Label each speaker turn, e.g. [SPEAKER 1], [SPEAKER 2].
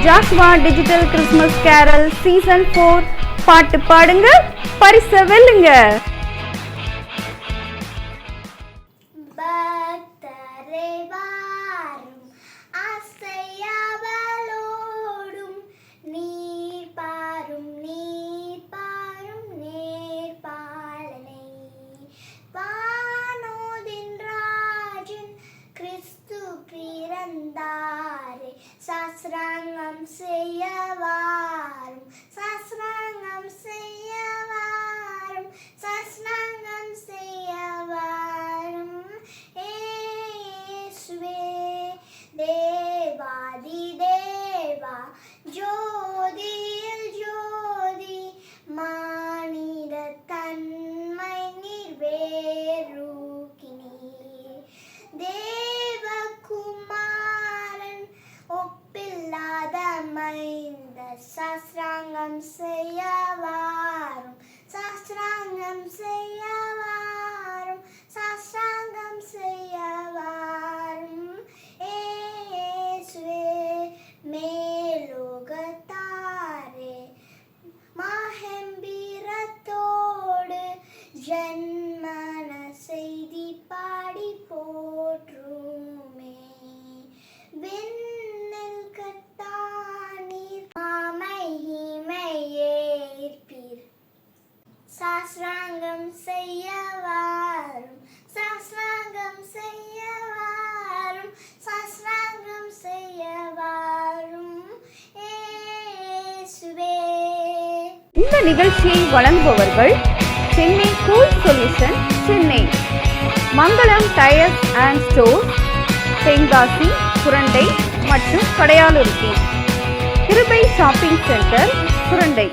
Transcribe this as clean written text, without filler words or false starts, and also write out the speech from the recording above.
[SPEAKER 1] ஜாஸ்வா digital Christmas carol season 4 பாட்டு பாடுங்க, பரிச வெல்லுங்க.
[SPEAKER 2] பக்தரே வாரும், ஆசையாவலோடும் நீர் பாரும் நேர்பாலனை. வானோதின் ராஜன் கிறிஸ்து பிறந்தாரே, சாஸ்திராங்கம் செய்ய வாரும், சாஸ்திராங்கம் செய்ய வாரும், சாஸ்திராங்கம் செய்ய வாரும். ஏசுவே தேவாதி தேவா, ஜோதியில் ஜோதி, மானிட தன்மை நிறைவேறுகினீர். தேவகுமாரன் ஒப்பில்லாத மைந்த, சாஸ்திராங்கம் செய்ய வாரும், சாஸ்திராங்கம் செய்ய வாரும், சாஸ்திராங்கம் செய்ய வாரும். ஏசுவே மேலோகத்தாரே, மாஹெம்பீரத்தோடு ஜன்மன செய்தி பாடி போற்றுமே. விண்ணில் கட்டானீர் மாமகிமையேற்பீர், சாஸ்திராங்கம் செய்ய வாரும், சாஸ்திராங்கம் செய்ய வாரும், சாஸ்திராங்கம் செய்ய வாரும். ஏசுவே.
[SPEAKER 1] இந்த நிகழ்ச்சியை வழங்குபவர்கள் Chennai cool solution, Chennai Mangalam tyres and stores, Tenkasi, Surandai மற்றும் கடையாலுருத்தி, கிருபை ஷாப்பிங் சென்டர், சுரண்டை.